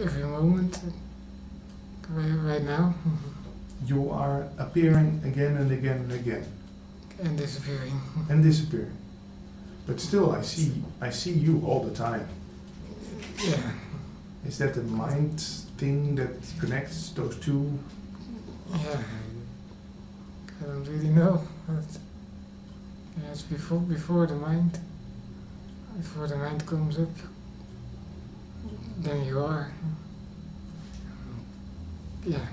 every moment, right now. You are appearing again and again and again. And disappearing. And disappearing. But still I see you all the time. Yeah. Is that a mind thing that connects those two? Yeah. I don't really know. But yeah, it's before the mind. Before the mind comes up, then you are. Yeah.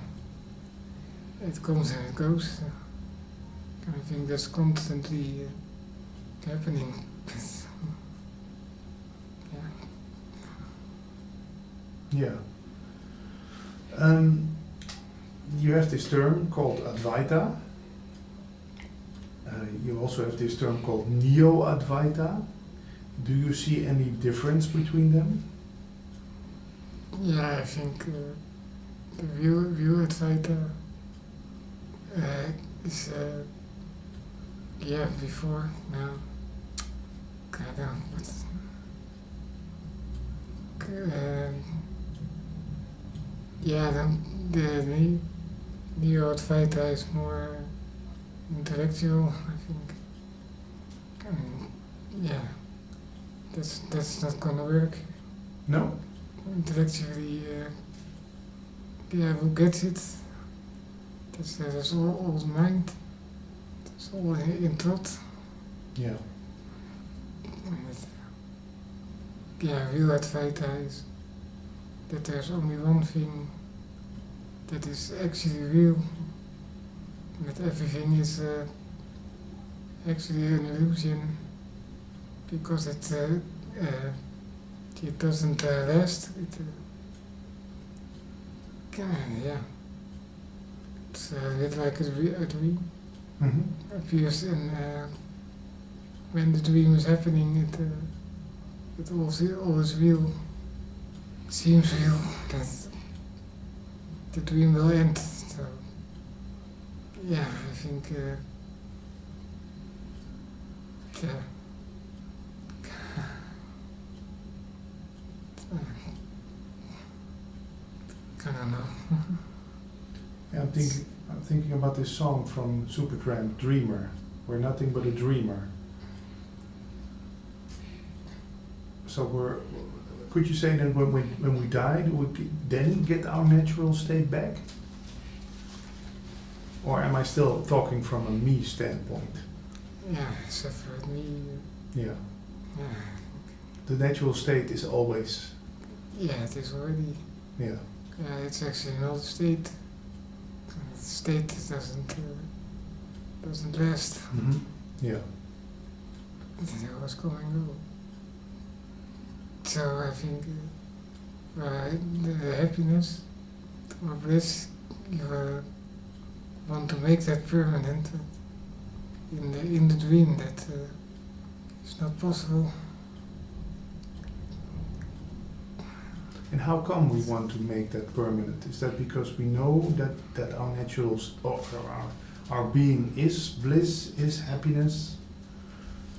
It comes and it goes. I think that's constantly happening. Yeah. You have this term called Advaita. You also have this term called Neo-Advaita. Do you see any difference between them? Yeah, I think the view Advaita is before now. I don't know the Neo-Advaita is more intellectual, I think. That's not gonna work. No? Intellectually, who gets it? That's all the mind. That's all in thought. Yeah. Real Advaita is that there's only one thing that is actually real, that everything is actually an illusion, because it doesn't last. It's a bit like a dream. Mm-hmm. Appears, and when the dream is happening, it all is real. It seems real that the dream will end. So, yeah, I think. I don't know. Yeah, I'm thinking about this song from Supertramp, Dreamer. We're nothing but a dreamer. So could you say that when we die, do we then get our natural state back? Or am I still talking from a me standpoint? Yeah, separate me. Yeah. Yeah. The natural state is always. Yeah, it is already. Yeah. Yeah, it's actually not a state. The state doesn't last. Mm-hmm. Yeah. It always come and go. So I think the happiness or bliss, you want to make that permanent. In the dream, that is not possible. And how come we want to make that permanent? Is that because we know that our natural our being is bliss, is happiness?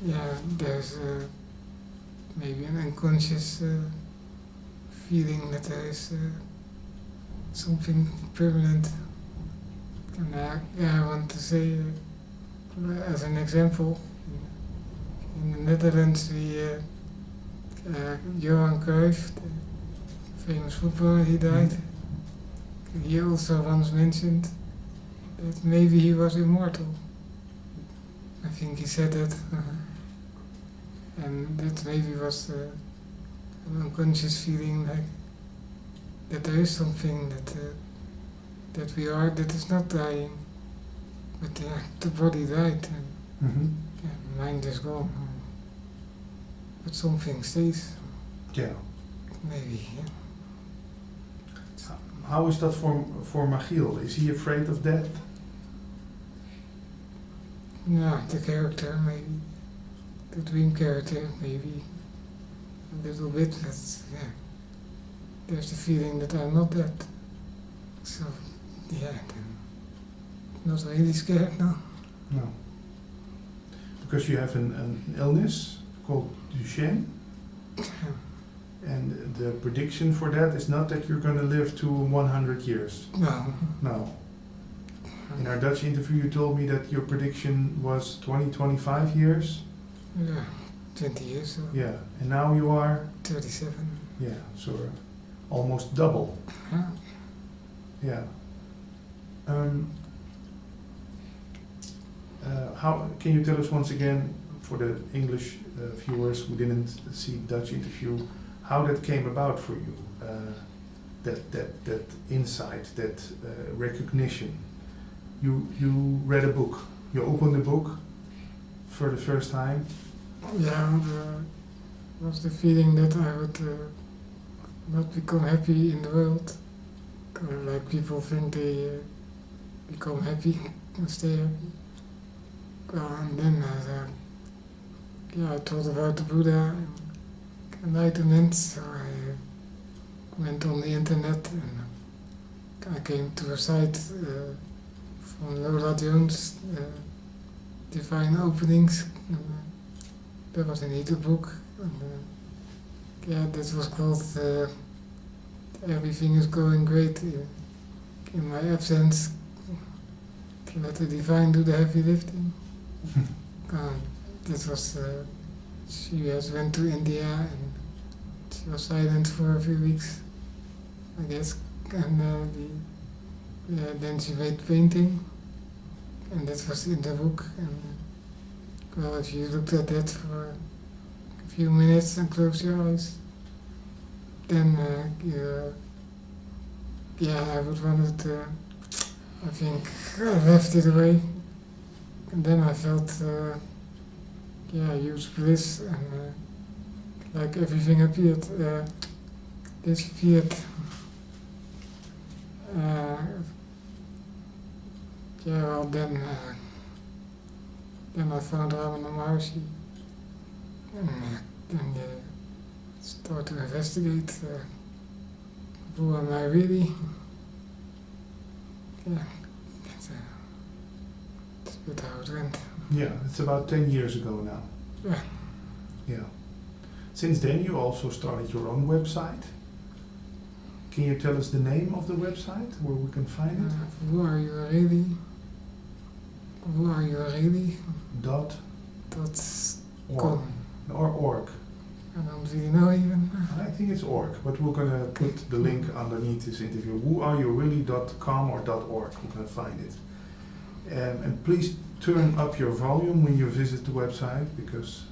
Yeah, there's maybe an unconscious feeling that there is something permanent. And I want to say, as an example, in the Netherlands, Johan Cruyff, the famous footballer, he died. He also once mentioned that maybe he was immortal. I think he said that. And that maybe was an unconscious feeling, like that there is something that we are, that is not dying, but the body died, and Mm-hmm. the mind is gone, but something stays. Yeah. Maybe. Yeah. How is that for Magiel? Is he afraid of death? No, the character maybe, the dream character maybe a little bit, but yeah, there's the feeling that I'm not dead. So yeah, not really scared now. No. Because you have an illness called Duchenne? And the prediction for that is not that you're going to live to 100 years. No. No. In our Dutch interview, you told me that your prediction was 25 years. Yeah, 20 years. So Yeah, and now you are? 37. Yeah, so almost double. Huh? Yeah. How can you tell us once again, for the English viewers who didn't see Dutch interview, how that came about for you? That insight, that recognition. You read a book. You opened a book for the first time. Yeah, was the feeling that I would not become happy in the world. Like people think they become happy and stay happy. And then I thought about the Buddha and enlightenment, so I went on the internet and I came to a site from Lola Jones, Divine Openings. That was an e-book. That was called Everything is Going Great in My Absence. Let the Divine do the heavy lifting. That was, she has went to India and she was silent for a few weeks, I guess. And then she made painting, and that was in the book. And well, if you looked at that for a few minutes and close your eyes, then I would want it. I think I left it away, and then I felt huge bliss, and like everything disappeared. Then I found Ramana Maharshi, and then start to investigate who am I really. Yeah, that's a bit how it went. Yeah, it's about 10 years ago now. Yeah. Yeah. Since then you also started your own website. Can you tell us the name of the website where we can find it? Who are you really? Who are you really? Dot .com. org. Or org. I don't really know even. I think it's org, but we're going to put the link underneath this interview. whoareyourreally.com or .org, you can find it. And please turn up your volume when you visit the website, because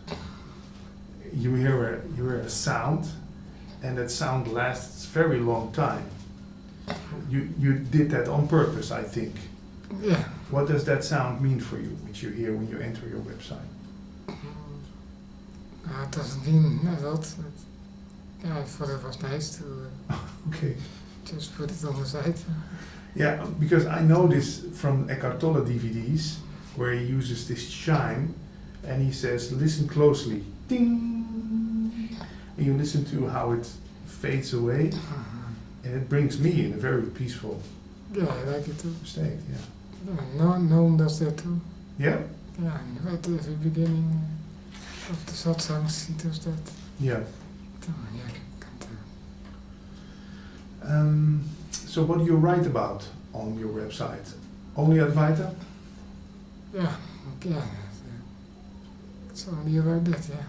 you hear a sound, and that sound lasts very long time. You did that on purpose, I think. Yeah. What does that sound mean for you, which you hear when you enter your website? It doesn't mean a lot, but I thought it was nice to Okay. just put it on the site. Yeah, because I know this from Eckhart Tolle DVDs, where he uses this chime, and he says, listen closely, ding, and you listen to how it fades away, and it brings me in a very peaceful Yeah, I like it too. state. Yeah. No one does that too. Yeah. Yeah, and at the very beginning of the satsangs, he does that. Yeah. So, yeah, So what do you write about on your website? Only Advaita? yeah. It's only about that, yeah.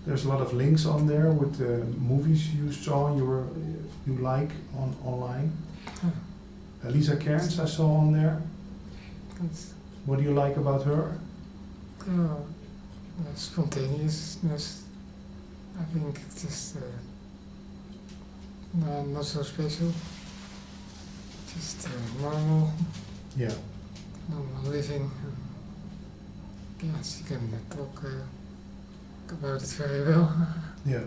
There's a lot of links on there with the movies you saw, you like online. Lisa Cairns I saw on there. It's, What do you like about her? spontaneousness. I think it's just not so special. Just normal Yeah. living. Yes, you can talk about it very well. Yeah.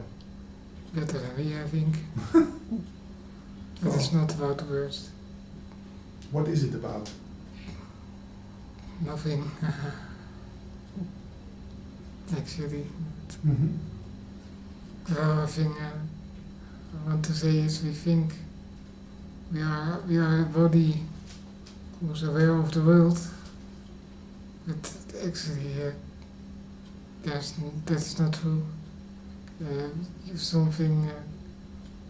Better than me, I think. But it's not about the words. What is it about? Nothing. Actually. Mm-hmm. Well, I think I want to say is we think we are a body who's aware of the world, but actually that's not true. If something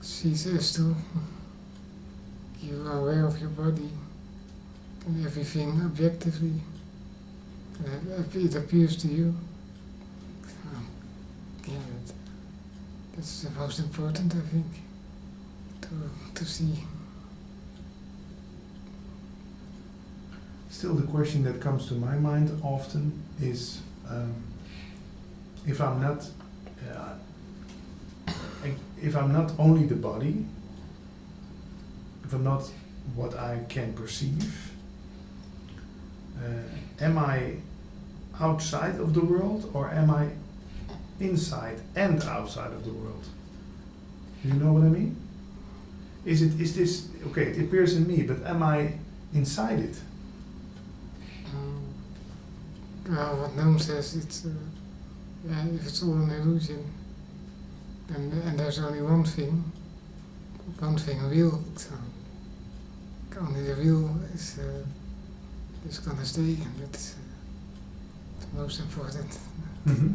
she says too, you are aware of your body and everything objectively, and it appears to you. So, yeah, that's the most important, I think, to see. Still, the question that comes to my mind often is, if I'm not only the body, if I'm not what I can perceive, am I outside of the world, or am I inside and outside of the world? Do you know what I mean? Is this okay? It appears in me, but am I inside it? Well, what Noam says, it's if it's all an illusion, and there's only one thing real. So only the real is gonna stay, and that's the most important. Mm-hmm.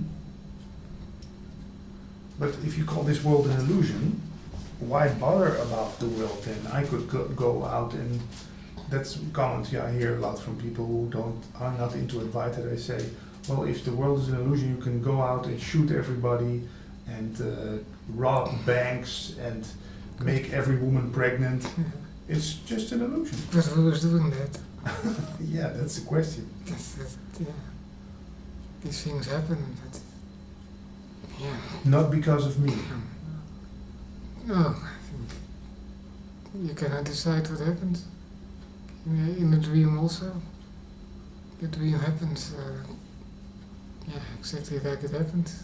But if you call this world an illusion, why bother about the world then? I could go out, and that's a comment I hear a lot from people who are not into Advaita. They say, well, if the world is an illusion, you can go out and shoot everybody and rob banks and make every woman pregnant. It's just an illusion. But who is doing that? Yeah, that's the question. Yeah. These things happen, but yeah. Not because of me. No, I think you cannot decide what happens. In a dream also. The dream happens, exactly like it happens.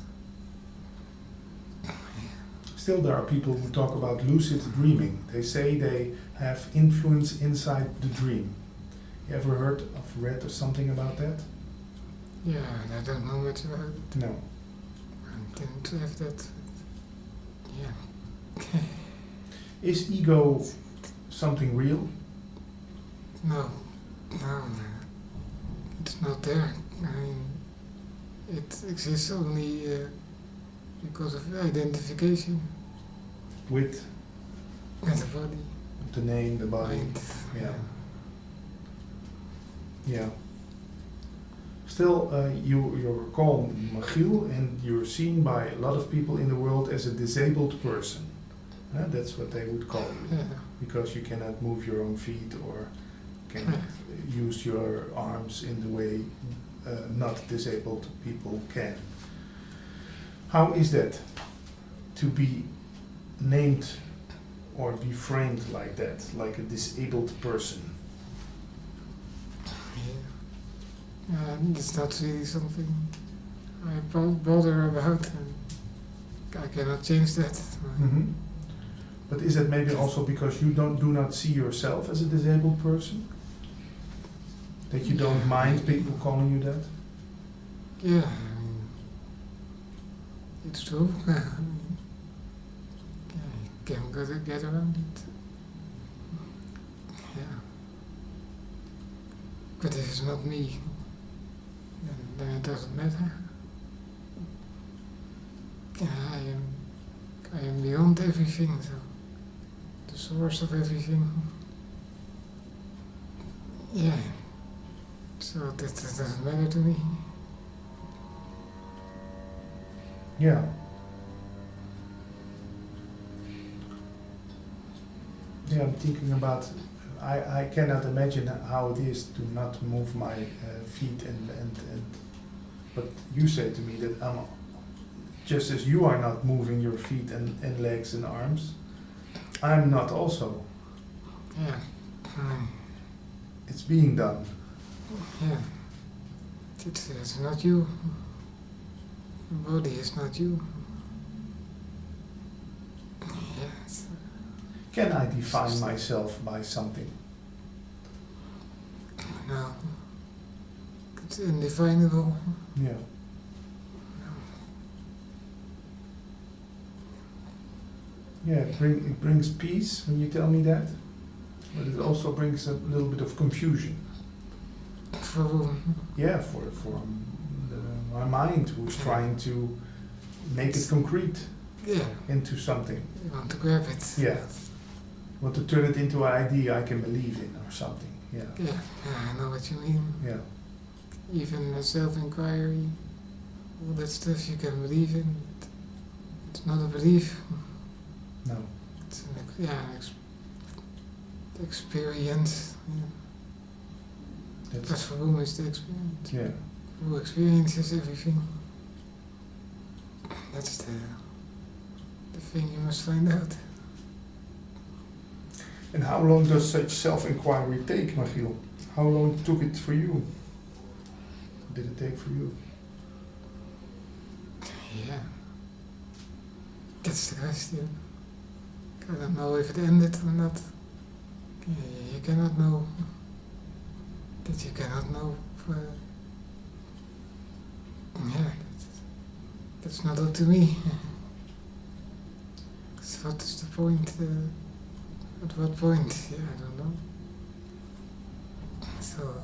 Still, there are people who talk about lucid dreaming. They say they have influence inside the dream. You ever heard of, read or something about that? Yeah, I don't know much about it. No. I didn't have that. Yeah. Is ego something real? No, it's not there. I mean, it exists only because of identification With the body. the name, the body. Mind. Yeah. Yeah. Still, you're called Michiel, and you're seen by a lot of people in the world as a disabled person. That's what they would call you, Yeah. because you cannot move your own feet or cannot use your arms in the way not disabled people can. How is that to be named or be framed like that, like a disabled person? It's not really something I bother about, and I cannot change that. Mm-hmm. But is that maybe also because you do not see yourself as a disabled person? That you don't mind people calling you that? Yeah, I mean, it's true. You can get around it. Yeah. But if it's not me, then it doesn't matter. Yeah, I am beyond everything, so the source of everything. Yeah. So that doesn't matter to me. Yeah. Yeah, I'm thinking about, I cannot imagine how it is to not move my feet and but you say to me that just as you are not moving your feet and legs and arms, I'm not also. Yeah. It's being done. Yeah. It's not you. The body is not you. Yes. Can I define myself by something? No. It's indefinable. Yeah. Yeah, it brings peace when you tell me that, but it also brings a little bit of confusion. For whom? Yeah, for my mind, who's trying to make it concrete. Yeah. into something. You want to grab it. Yeah. Want to turn it into an idea I can believe in or something. Yeah. Yeah, I know what you mean. Yeah. Even self-inquiry, all that stuff you can believe in. It's not a belief. No. It's an experience. Yeah. But for whom is the experience? Yeah. Who experiences everything? That's the thing you must find out. And how long does such self-inquiry take, Michiel? How long took it for you? Did it take for you? Yeah. That's the question. I don't know if it ended or not. You cannot know. That you cannot know. Yeah, that's not up to me. So what is the point? At what point? Yeah, I don't know. So,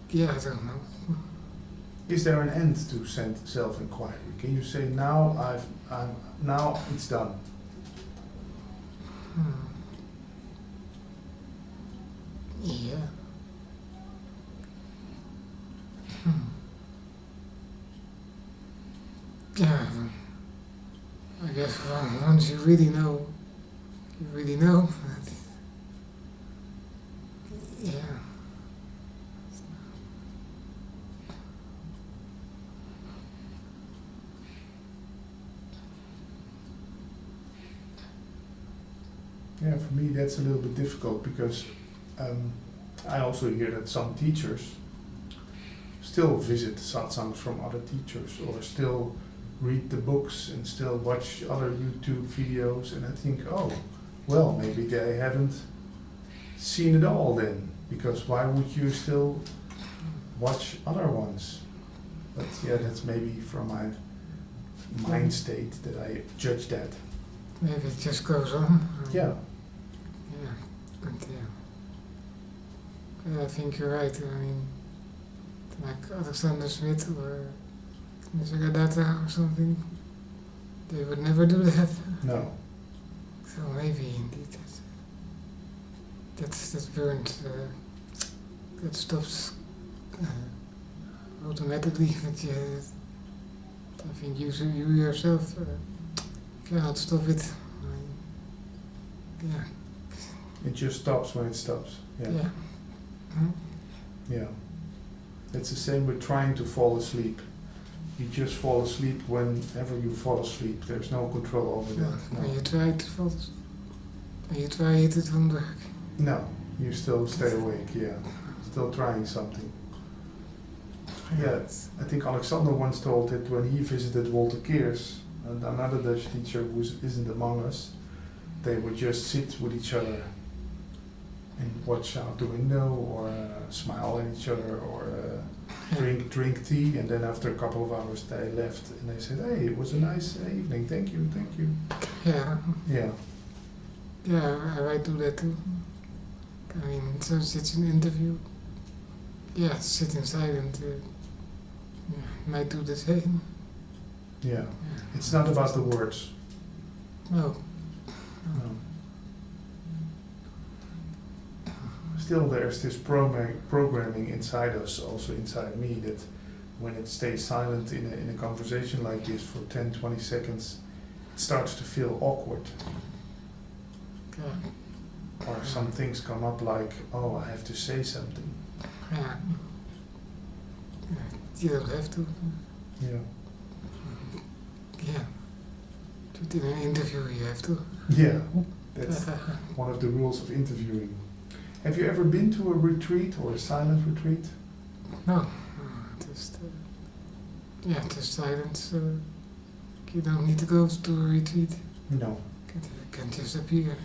yeah, I don't know. Is there an end to self-inquiry? Can you say now now it's done? Yeah. Yeah. I guess once you really know, you really know. Yeah. Yeah, for me that's a little bit difficult because I also hear that some teachers still visit satsangs from other teachers or still read the books and still watch other YouTube videos, and I think, oh, well, maybe they haven't seen it all then, because why would you still watch other ones? But yeah, that's maybe from my mind state that I judge that. Maybe it just goes on. Yeah. Yeah, but yeah. I think you're right. I mean, like Alexander Smith or Nisargadatta or something, they would never do that. No. So maybe indeed that's burned. That stops automatically. But I think you yourself cannot stop it. Yeah. It just stops when it stops. Yeah. Yeah. Hmm? Yeah. It's the same with trying to fall asleep. You just fall asleep whenever you fall asleep. There's no control over that. No. When you try to fall asleep, when you try it won't work. No, you still stay awake, yeah. Still trying something. Yeah, I think Alexander once told it when he visited Walter Keers, and another Dutch teacher who isn't among us. They would just sit with each other and watch out the window or smile at each other or drink tea, and then after a couple of hours they left and they said, hey, it was a nice evening, thank you. Yeah. Yeah. Yeah, I might do that too. I mean, since it's an interview, yeah, sitting silent, might do the same. Yeah. It's not about the words. No. No. Still there's this programming inside us, also inside me, that when it stays silent in a conversation like this for 10-20 seconds, it starts to feel awkward. Yeah. Or some things come up like, oh, I have to say something. Yeah. You don't have to. Yeah. Yeah. To do an interview, you have to. Yeah, that's one of the rules of interviewing. Have you ever been to a retreat or a silent retreat? No. Just silence. You don't need to go to a retreat. No. It can just appear.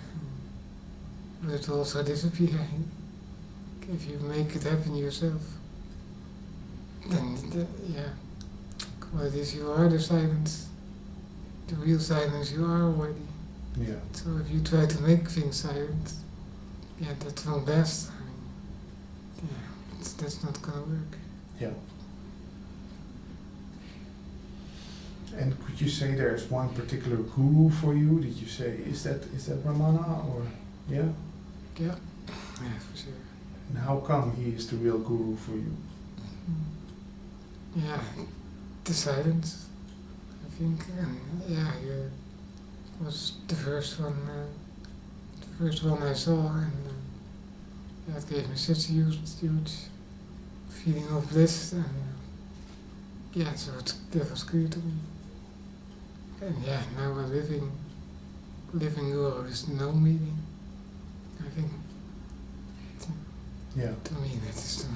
But it will also disappear. If you make it happen yourself, then, yeah. What it is, you are the silence. The real silence you are already. Yeah. So if you try to make things silent, yeah, that won't last. Yeah, that's not gonna work. Yeah. And could you say there's one particular guru for you? Did you say, is that Ramana or, yeah? Yeah, for sure. And how come he is the real guru for you? Yeah, the silence, I think, and yeah, he was the first one I saw, and yeah, it gave me such a huge feeling of bliss, and yeah, so that was clear to me. And yeah, now a living guru is no meaning. I think, Yeah. to me, that is the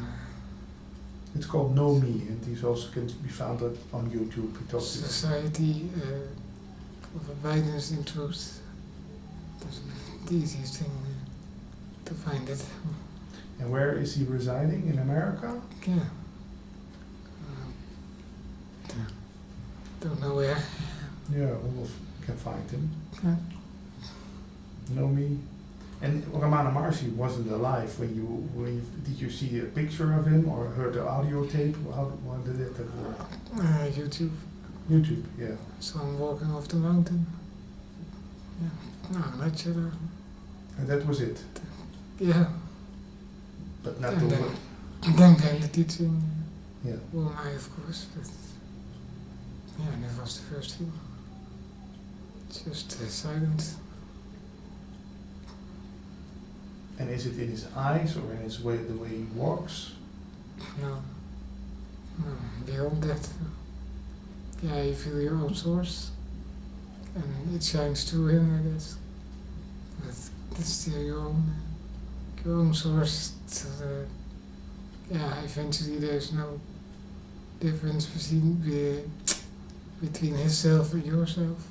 It's called Know Me, and these also can be found on YouTube. He talks about society of abidance in truth. That's the easiest thing to find it. And where is he residing? In America? Yeah. Don't know where. Yeah, we can find him. Yeah. Know Me. And Ramana Maharshi wasn't alive when you did you see a picture of him or heard the audio tape? How did that work? YouTube. YouTube, yeah. So I'm walking off the mountain. Yeah. No, not sure. And that was it. Yeah. But not And the then came the teaching. yeah. Well, I of course, but yeah, that was the first thing. Just silence. And is it in his eyes or in his way, the way he walks? No. No, beyond that. Yeah, you feel your own source. And it shines through him, I guess. But it's still your own source. So yeah, eventually there's no difference between himself and yourself.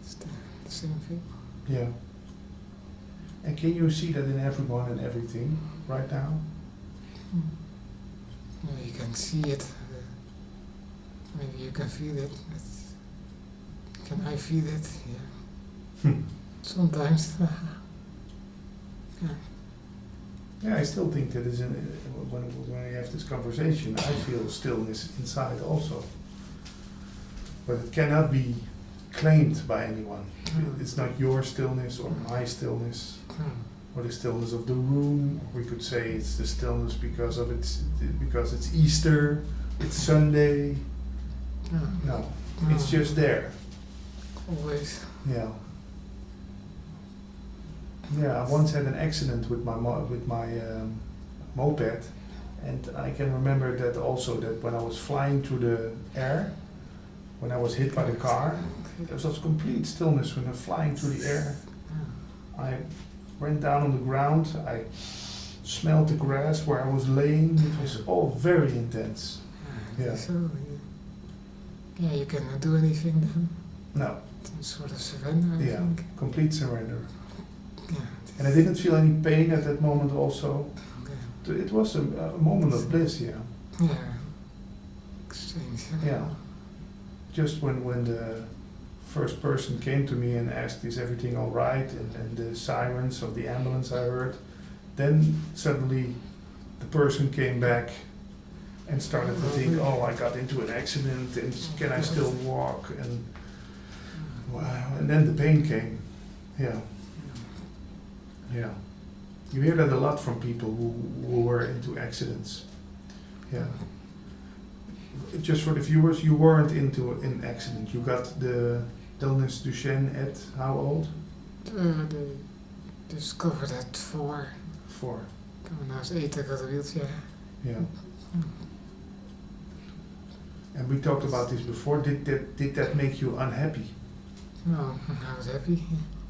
It's the same thing. Yeah. And can you see that in everyone and everything right now? Yeah, you can see it. Maybe you can feel it. But can I feel it? Yeah. Sometimes. Yeah. Yeah, I still think that is when we have this conversation, I feel stillness inside also. But it cannot be claimed by anyone. It's not your stillness or my stillness or the stillness of the room. We could say it's the stillness because it's Easter, it's Sunday. No, it's just there. Always. Yeah. Yeah, I once had an accident with my moped, and I can remember that also, that when I was flying through the air, when I was hit by the car, there was complete stillness when I was flying through the air. I went down on the ground, I smelled the grass where I was laying, it was all very intense. Yeah. So, yeah, you cannot do anything then. No. It's sort of surrender, I think. Complete surrender. Yeah. And I didn't feel any pain at that moment also. Okay. It was a moment of bliss, yeah. Yeah. Strange. Yeah. Just when the first person came to me and asked, is everything all right? And the sirens of the ambulance I heard, then suddenly the person came back and started to think, oh, I got into an accident and can I still walk? And wow, and then the pain came. Yeah. Yeah. You hear that a lot from people who were into accidents. Yeah. Just for the viewers, you weren't into an accident. You got the illness Duchenne at how old? They discovered at 4. 4. When I was 8, I got a wheelchair. Yeah. And we talked about this before. Did that make you unhappy? No, I was happy.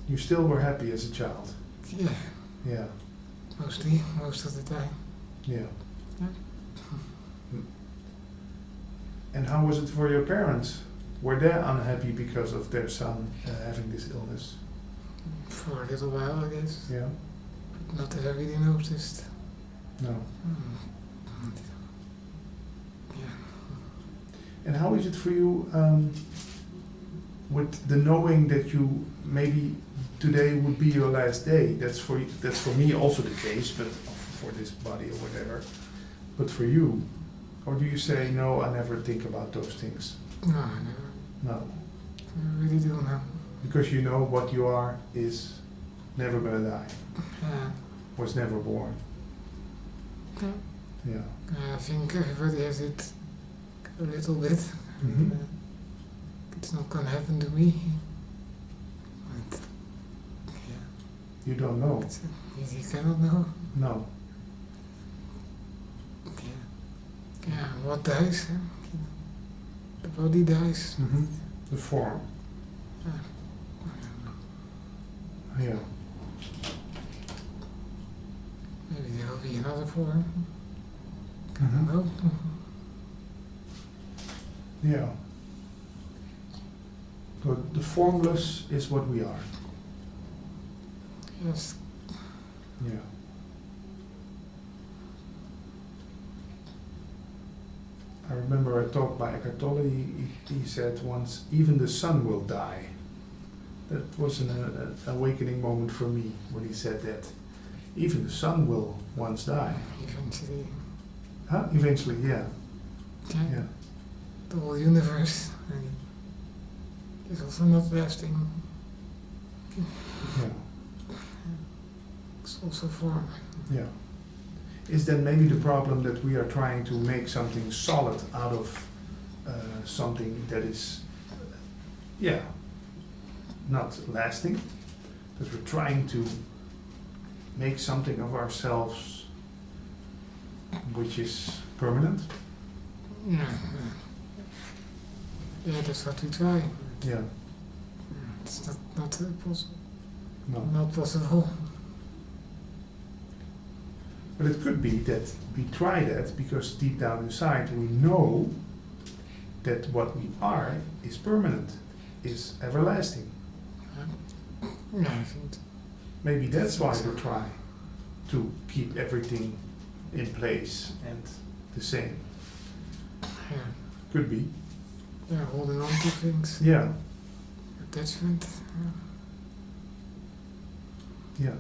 You still were happy as a child? Yeah. Yeah. Most of the time. Yeah. Yeah. And how was it for your parents? Were they unhappy because of their son having this illness? For a little while, I guess. Yeah. Not that I really noticed. No. Yeah. And how is it for you with the knowing that you maybe today would be your last day? That's for me also the case, but for this body or whatever. But for you, or do you say no? I never think about those things. No, I never. No. I really do now. Because you know what you are is never gonna die. Yeah. Was never born. Yeah. Yeah. I think everybody has it a little bit. Mhm. It's not gonna happen to me. But, yeah. You don't know. You cannot know. No. Yeah. Yeah. What dies? The body dies. Mhm. The form. Yeah. Maybe there will be another form. I Mhm. don't know. Yeah. So the formless is what we are. Yes. Yeah. I remember a talk by Eckhart Tolle. He said once, even the sun will die. That was an awakening moment for me when he said that. Even the sun will once die. Eventually. Huh? Eventually, yeah. Yeah. The whole universe is also not lasting. Yeah. It's also form. Yeah. Is then maybe the problem that we are trying to make something solid out of something that is, yeah, not lasting? That we're trying to make something of ourselves which is permanent? Yeah. Yeah, that's what we try. Yeah. It's not possible. No. Not possible. But it could be that we try that because deep down inside we know that what we are is permanent, is everlasting. Yeah, I think. Maybe that's why we try to keep everything in place and the same. Yeah. Could be. Yeah, holding on to things. Yeah. Attachment. Yeah.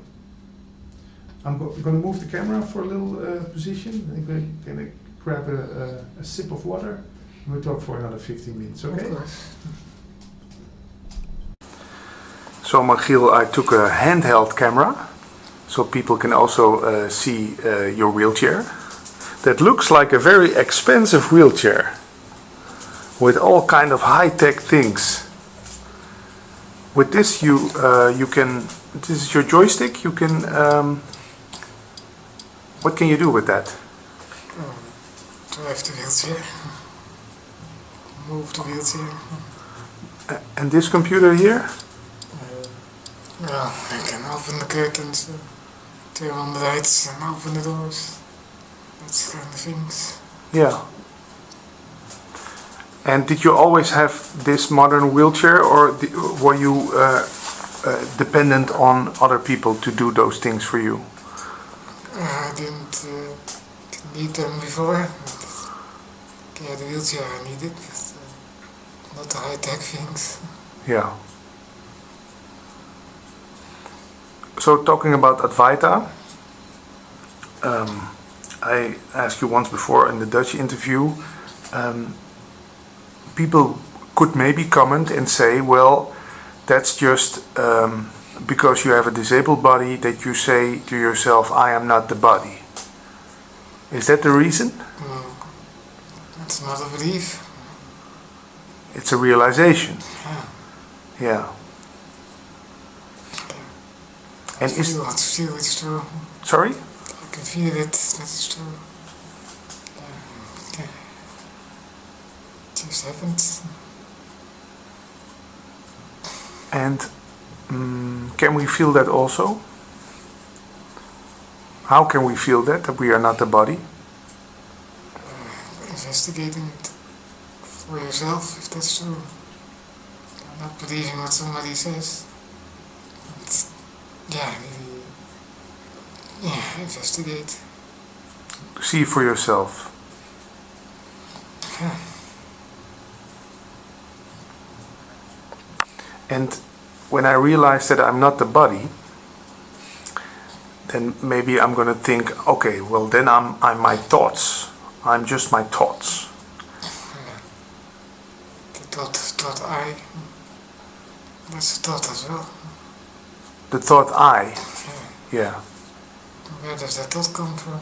I'm going to move the camera for a little position. I'm going to grab a sip of water and we'll talk for another 15 minutes, okay? Of course. So Michiel, I took a handheld camera so people can also see your wheelchair. That looks like a very expensive wheelchair with all kind of high-tech things. With this you can, this is your joystick, you can, what can you do with that? Drive the wheelchair. Move the wheelchair. And this computer here? Well, I can open the curtains, turn on the lights and open the doors. That's kind of things. Yeah. And did you always have this modern wheelchair, or were you dependent on other people to do those things for you? I didn't need them before. Yeah, the wheelchair I needed, but not the high-tech things. Yeah. So talking about Advaita, I asked you once before in the Dutch interview, people could maybe comment and say, well, that's just because you have a disabled body that you say to yourself, I am not the body. Is that the reason? No, it's not a belief. It's a realization. Yeah. Yeah. And is feel it's true. sorry? I can feel it, that's true. Yeah. It just happens. And can we feel that also? How can we feel that we are not the body? Investigating it for yourself, if that's true. Not believing what somebody says. But, yeah, maybe, yeah, investigate. See for yourself. Yeah. And when I realize that I'm not the body, then maybe I'm going to think, okay, well then I'm my thoughts. I'm just my thoughts. The thought I That's a thought as well. The thought I. Yeah. Yeah. Where does that thought come from?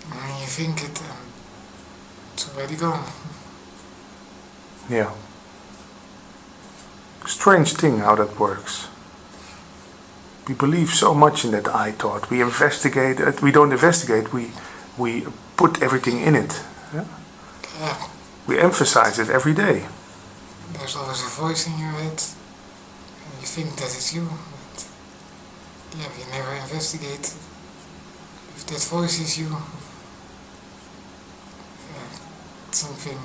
And when you think it, it's already gone. Yeah. Strange thing how that works. We believe so much in that I thought. We investigate it. We don't investigate. We put everything in it. Yeah? Yeah. We emphasize it every day. There's always a voice in your head, and you think that it's you, but yeah, we never investigate if that voice is you. Yeah, something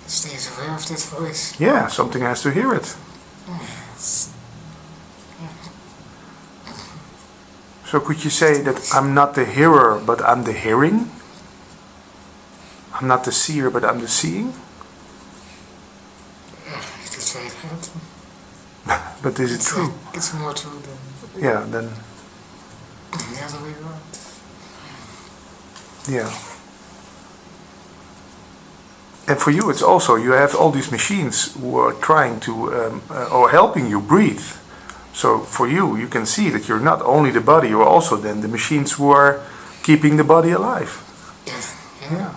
stays aware of that voice. Yeah, something has to hear it. Yes. So could you say that I'm not the hearer, but I'm the hearing? I'm not the seer, but I'm the seeing? Yeah, you could say that. But is it true? It's more true than Yeah, then, the other way around. yeah. And for you, it's also, you have all these machines who are trying to, or helping you breathe. So for you, you can see that you're not only the body, you're also then the machines who are keeping the body alive. Yeah.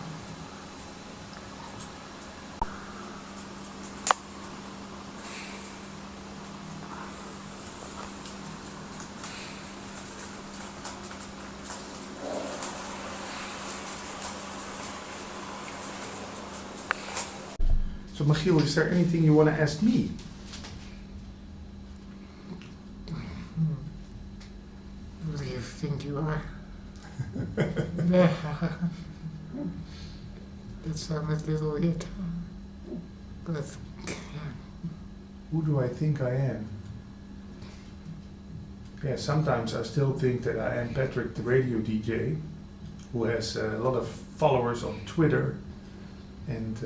So Michiel, is there anything you want to ask me? Who do you think you are? Yeah. That sounded a little weird. But, yeah. Who do I think I am? Yeah, sometimes I still think that I am Patrick, the radio DJ, who has a lot of followers on Twitter, and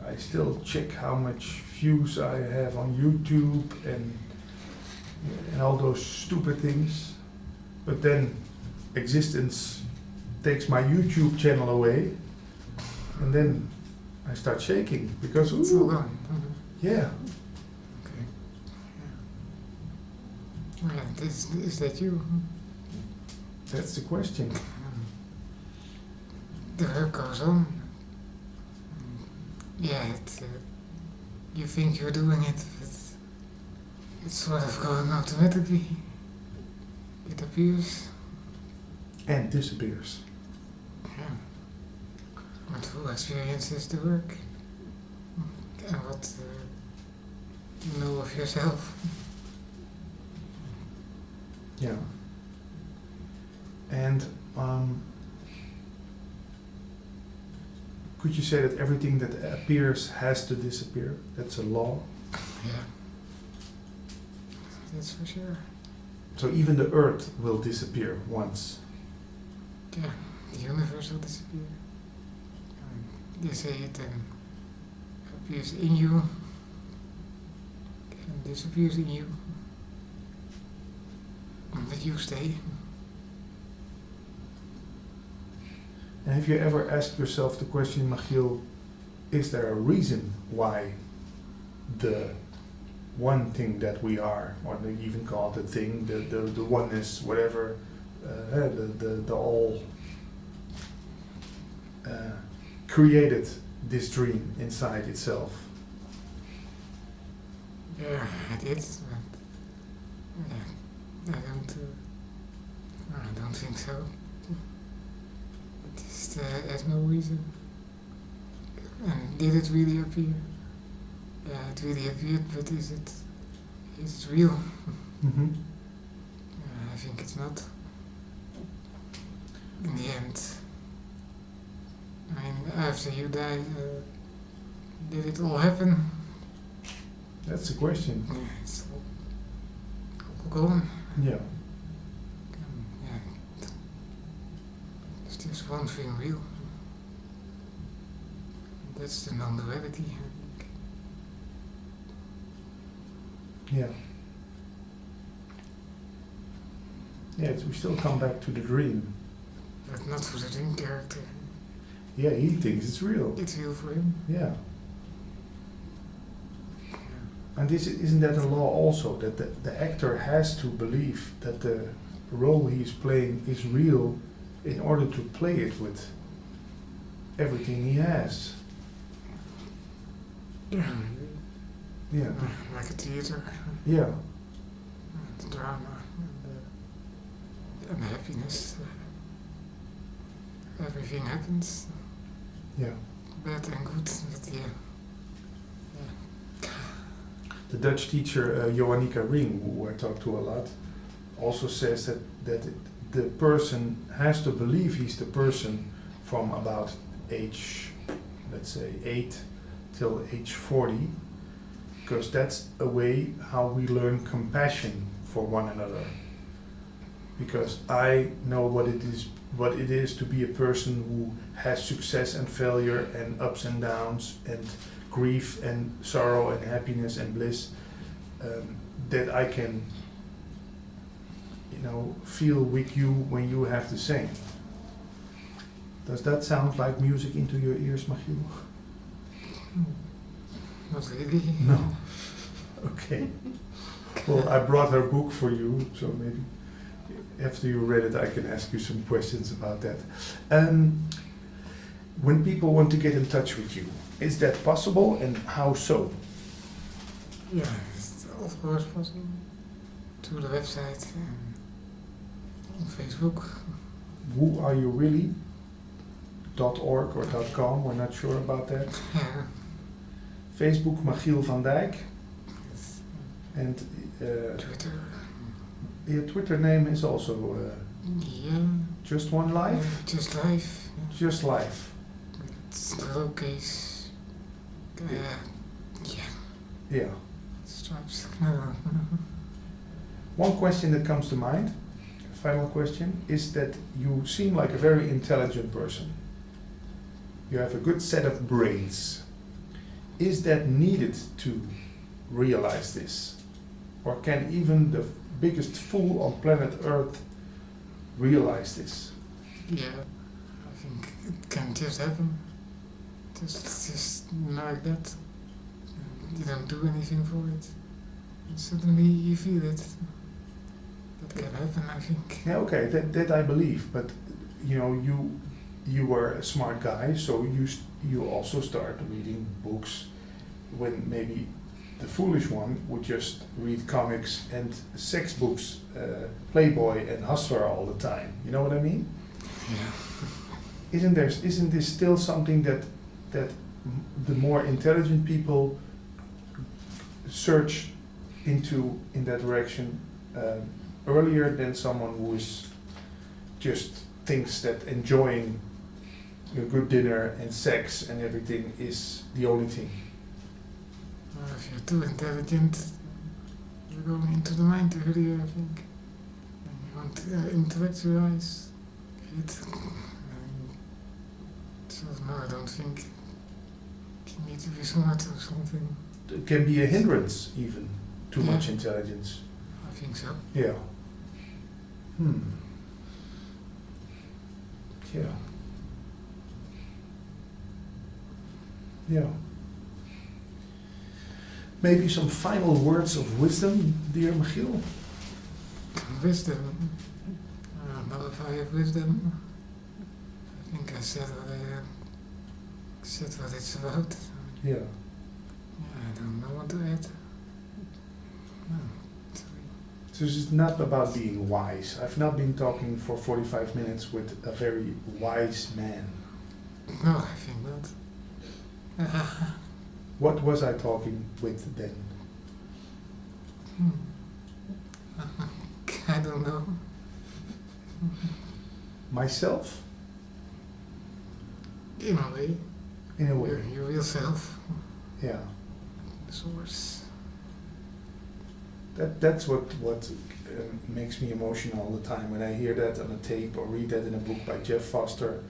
I still check how much views I have on YouTube and all those stupid things. But then existence takes my YouTube channel away, and then I start shaking because It's all ooh, gone. yeah. Okay. Yeah. Well, is that you? That's the question. The work goes on. Yeah, you think you're doing it, but it's sort of going automatically. It appears. And disappears. Yeah. But who experiences the work? And what you know of yourself? Yeah. And could you say that everything that appears has to disappear? That's a law. Yeah. That's for sure. So even the earth will disappear once. Yeah, the universe will disappear. They say it appears in you and disappears in you. But you stay. And have you ever asked yourself the question, Michiel, is there a reason why the one thing that we are, or they even call it a thing, the oneness, whatever, the all created this dream inside itself? Yeah, it is. But yeah, I don't think so. It just has no reason. And did it really appear? Yeah, it really appeared, but is it real? Mm-hmm. I think it's not. In the end, I mean, after you die, did it all happen? That's the question. Yeah, it's all gone. Yeah. Yeah. There's just one thing real. That's the non-duality. Yeah. Yeah, we still come back to the dream. But not for the dream character. Yeah, he thinks it's real. It's real for him. Yeah. And isn't that a law also, that the actor has to believe that the role he's playing is real in order to play it with everything he has? Yeah. Yeah. Like a theater. Yeah. The drama and happiness. Everything happens. Yeah. Bad and good, but yeah. The Dutch teacher Joannika Ring, who I talk to a lot, also says that the person has to believe he's the person from about age, let's say 8 till age 40, because that's a way how we learn compassion for one another. Because I know what it is to be a person who has success and failure and ups and downs and grief and sorrow and happiness and bliss, that I can, feel with you when you have the same. Does that sound like music into your ears, Michiel? Not really. No. Okay. Well, I brought her book for you, so maybe after you read it, I can ask you some questions about that. When people want to get in touch with you, is that possible, and how so? Yeah, it's of course possible. To the website, on Facebook. whoareyourreally.org or .com, we're not sure about that. Yeah. Facebook, Michiel van Dijk. Yes. And Twitter. your Twitter name is also Yeah. Just One Life? Just Life. Just Life. It's lowercase. Yeah. Yeah. Stripes. One question that comes to mind, final question, is that you seem like a very intelligent person. You have a good set of brains. Is that needed to realize this? Or can even the biggest fool on planet Earth realize this? Yeah. I think it can just happen. Just like that. You don't do anything for it. And suddenly you feel it. That can happen, I think. Yeah, okay, that I believe, but you were a smart guy, so you also start reading books when maybe the foolish one would just read comics and sex books, Playboy and Hustler all the time. You know what I mean? Yeah. Isn't this still something that the more intelligent people search into in that direction earlier than someone who is just thinks that enjoying a good dinner and sex and everything is the only thing? Well, if you're too intelligent, you're going into the mind earlier, I think. And you want to intellectualize it. So no, I don't think you need to be smart or something. It can be a hindrance even, too Yeah. much intelligence. I think so. Yeah. Yeah. Yeah. Maybe some final words of wisdom, dear Michiel? Wisdom. I don't know if I have wisdom. I think I said what it's about. Yeah. Yeah, I don't know what to add. No, sorry. So this is not about being wise. I've not been talking for 45 minutes with a very wise man. No, I think not. What was I talking with then? I don't know. Myself? In a way. In a way. Your real self. Yeah. The source. That's what makes me emotional all the time when I hear that on a tape or read that in a book by Jeff Foster.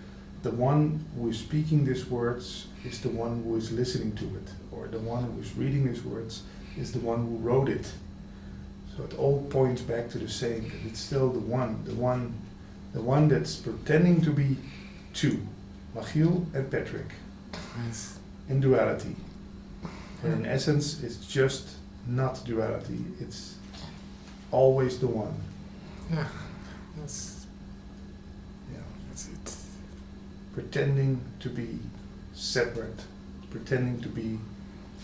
The one who is speaking these words is the one who is listening to it, or the one who is reading these words is the one who wrote it. So it all points back to the same, that it's still the one that's pretending to be two, Michiel and Patrick, Yes. in duality. And in essence, it's just not duality. It's always the one. Yeah, that's Yeah. that's it. Pretending to be separate, pretending to be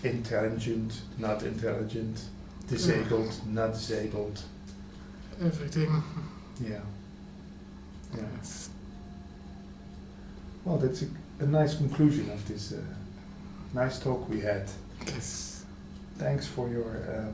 intelligent, not intelligent, disabled, not disabled. Everything. Yeah. Yeah. Yes. Well, that's a nice conclusion of this nice talk we had. Yes. Thanks for your